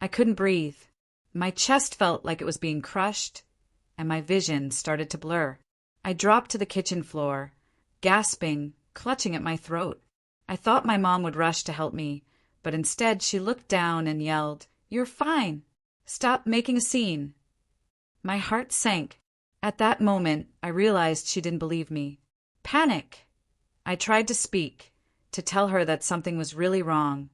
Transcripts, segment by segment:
I couldn't breathe. My chest felt like it was being crushed, and my vision started to blur. I dropped to the kitchen floor, gasping, clutching at my throat. I thought my mom would rush to help me, but instead she looked down and yelled, "You're fine. Stop making a scene." My heart sank. At that moment, I realized she didn't believe me. Panic! I tried to speak, to tell her that something was really wrong,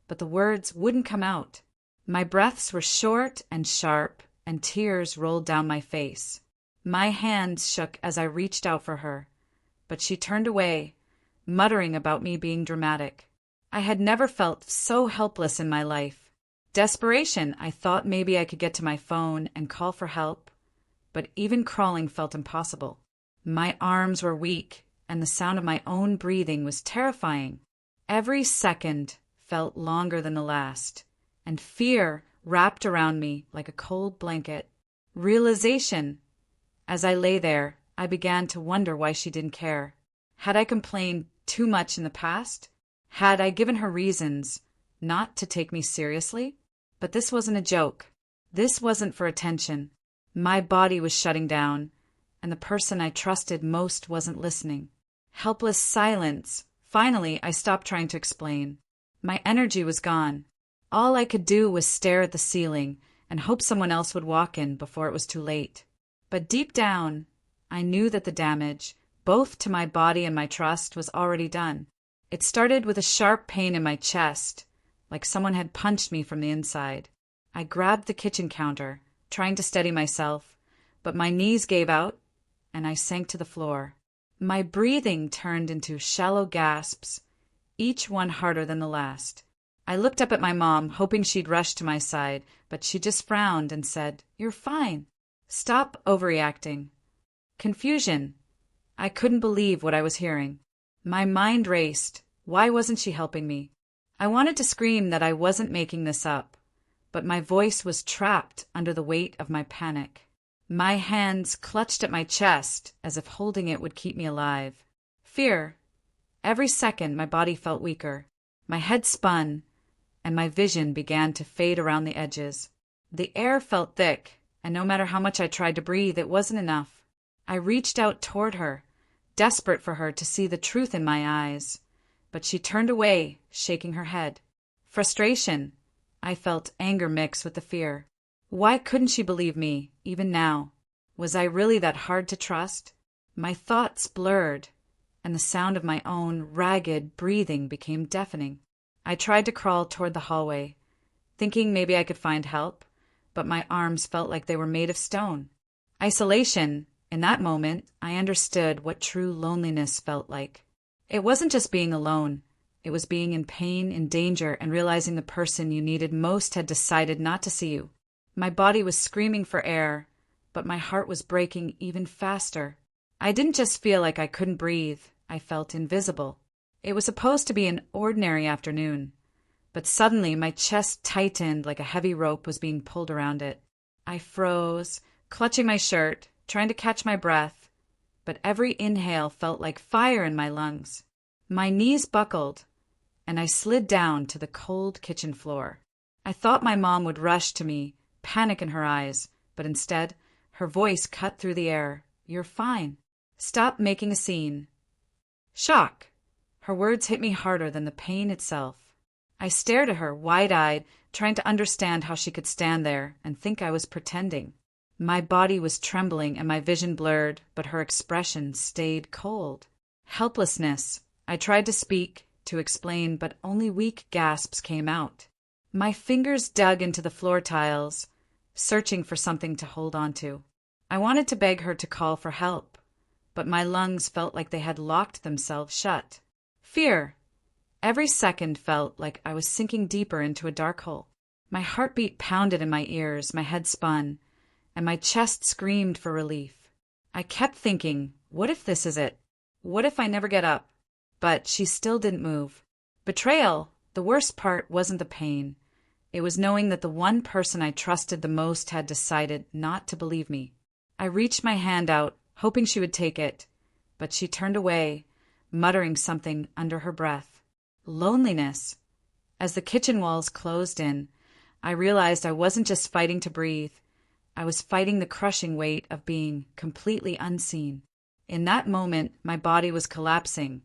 but the words wouldn't come out. My breaths were short and sharp, and tears rolled down my face. My hands shook as I reached out for her, but she turned away, muttering about me being dramatic. I had never felt so helpless in my life. Desperation, I thought maybe I could get to my phone and call for help, but even crawling felt impossible. My arms were weak, and the sound of my own breathing was terrifying. Every second felt longer than the last, and fear wrapped around me like a cold blanket. Realization. As I lay there, I began to wonder why she didn't care. Had I complained too much in the past? Had I given her reasons not to take me seriously? But this wasn't a joke. This wasn't for attention. My body was shutting down, and the person I trusted most wasn't listening. Helpless silence. Finally, I stopped trying to explain. My energy was gone. All I could do was stare at the ceiling and hope someone else would walk in before it was too late. But deep down, I knew that the damage, both to my body and my trust, was already done. It started with a sharp pain in my chest, like someone had punched me from the inside. I grabbed the kitchen counter, trying to steady myself, but my knees gave out, and I sank to the floor. My breathing turned into shallow gasps, each one harder than the last. I looked up at my mom, hoping she'd rush to my side, but she just frowned and said, "You're fine. Stop overreacting." Confusion. I couldn't believe what I was hearing. My mind raced. Why wasn't she helping me? I wanted to scream that I wasn't making this up, but my voice was trapped under the weight of my panic. My hands clutched at my chest as if holding it would keep me alive. Fear. Every second my body felt weaker. My head spun, and my vision began to fade around the edges. The air felt thick, and no matter how much I tried to breathe, it wasn't enough. I reached out toward her, desperate for her to see the truth in my eyes, but she turned away, shaking her head. Frustration. I felt anger mixed with the fear. Why couldn't she believe me, even now? Was I really that hard to trust? My thoughts blurred, and the sound of my own ragged breathing became deafening. I tried to crawl toward the hallway, thinking maybe I could find help, but my arms felt like they were made of stone. Isolation. In that moment, I understood what true loneliness felt like. It wasn't just being alone. It was being in pain, in danger, and realizing the person you needed most had decided not to see you. My body was screaming for air, but my heart was breaking even faster. I didn't just feel like I couldn't breathe. I felt invisible. It was supposed to be an ordinary afternoon, but suddenly my chest tightened like a heavy rope was being pulled around it. I froze, clutching my shirt, trying to catch my breath, but every inhale felt like fire in my lungs. My knees buckled, and I slid down to the cold kitchen floor. I thought my mom would rush to me, panic in her eyes, but instead, her voice cut through the air. "You're fine. Stop making a scene." Shock. Her words hit me harder than the pain itself. I stared at her, wide-eyed, trying to understand how she could stand there and think I was pretending. My body was trembling and my vision blurred, but her expression stayed cold. Helplessness. I tried to speak, to explain, but only weak gasps came out. My fingers dug into the floor tiles, searching for something to hold on to. I wanted to beg her to call for help, but my lungs felt like they had locked themselves shut. Fear. Every second felt like I was sinking deeper into a dark hole. My heartbeat pounded in my ears, my head spun, and my chest screamed for relief. I kept thinking, what if this is it? What if I never get up? But she still didn't move. Betrayal. The worst part wasn't the pain. It was knowing that the one person I trusted the most had decided not to believe me. I reached my hand out, hoping she would take it, but she turned away, muttering something under her breath. Loneliness. As the kitchen walls closed in, I realized I wasn't just fighting to breathe. I was fighting the crushing weight of being completely unseen. In that moment, my body was collapsing,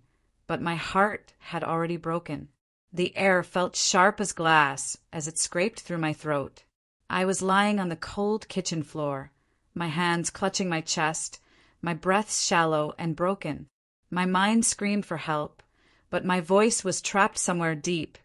but my heart had already broken. The air felt sharp as glass as it scraped through my throat. I was lying on the cold kitchen floor, my hands clutching my chest, my breath shallow and broken. My mind screamed for help, but my voice was trapped somewhere deep,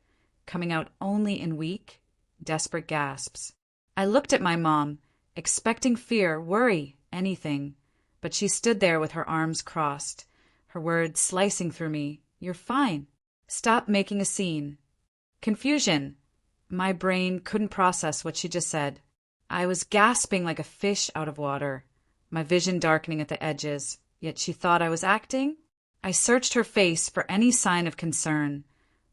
coming out only in weak, desperate gasps. I looked at my mom, expecting fear, worry, anything, but she stood there with her arms crossed, her words slicing through me. "You're fine. Stop making a scene." Confusion. My brain couldn't process what she just said. I was gasping like a fish out of water, my vision darkening at the edges, yet she thought I was acting? I searched her face for any sign of concern,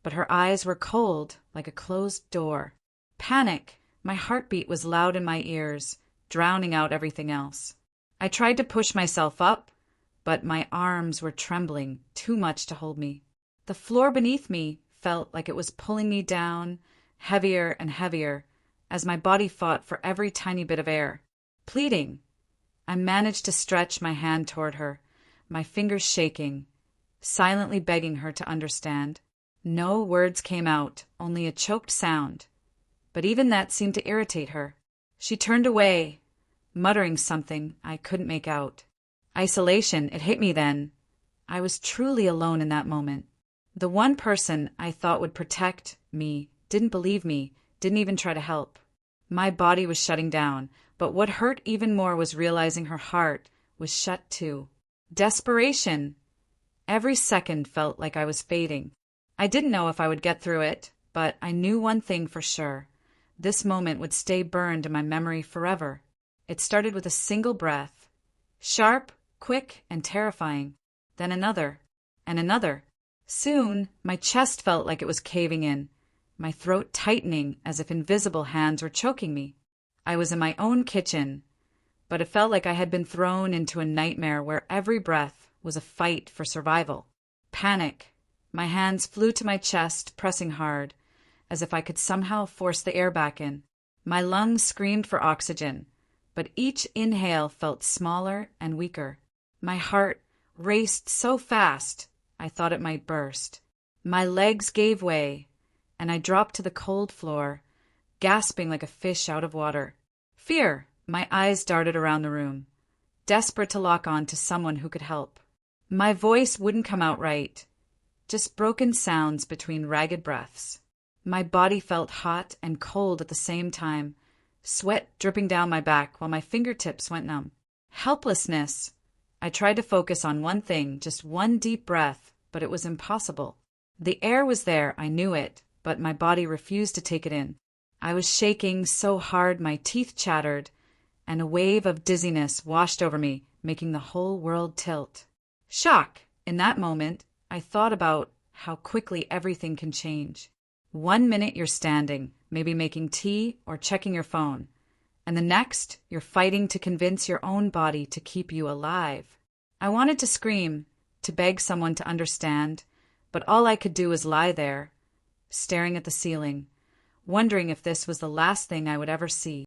but her eyes were cold like a closed door. Panic. My heartbeat was loud in my ears, drowning out everything else. I tried to push myself up, but my arms were trembling too much to hold me. The floor beneath me felt like it was pulling me down, heavier and heavier, as my body fought for every tiny bit of air. Pleading. I managed to stretch my hand toward her, my fingers shaking, silently begging her to understand. No words came out, only a choked sound. But even that seemed to irritate her. She turned away, muttering something I couldn't make out. Isolation, it hit me then. I was truly alone in that moment. The one person I thought would protect me didn't believe me, didn't even try to help. My body was shutting down, but what hurt even more was realizing her heart was shut too. Desperation. Every second felt like I was fading. I didn't know if I would get through it, but I knew one thing for sure. This moment would stay burned in my memory forever. It started with a single breath. Sharp, quick, and terrifying. Then another, and another. Soon, my chest felt like it was caving in, my throat tightening as if invisible hands were choking me. I was in my own kitchen, but it felt like I had been thrown into a nightmare where every breath was a fight for survival. Panic. My hands flew to my chest, pressing hard, as if I could somehow force the air back in. My lungs screamed for oxygen, but each inhale felt smaller and weaker. My heart raced so fast I thought it might burst. My legs gave way, and I dropped to the cold floor, gasping like a fish out of water. Fear. My eyes darted around the room, desperate to lock on to someone who could help. My voice wouldn't come out right, just broken sounds between ragged breaths. My body felt hot and cold at the same time, sweat dripping down my back while my fingertips went numb. Helplessness. I tried to focus on one thing, just one deep breath, but it was impossible. The air was there, I knew it, but my body refused to take it in. I was shaking so hard my teeth chattered, and a wave of dizziness washed over me, making the whole world tilt. Shock. In that moment, I thought about how quickly everything can change. 1 minute you're standing, maybe making tea or checking your phone, and the next you're fighting to convince your own body to keep you alive. I wanted to scream, to beg someone to understand, but all I could do was lie there, staring at the ceiling, wondering if this was the last thing I would ever see.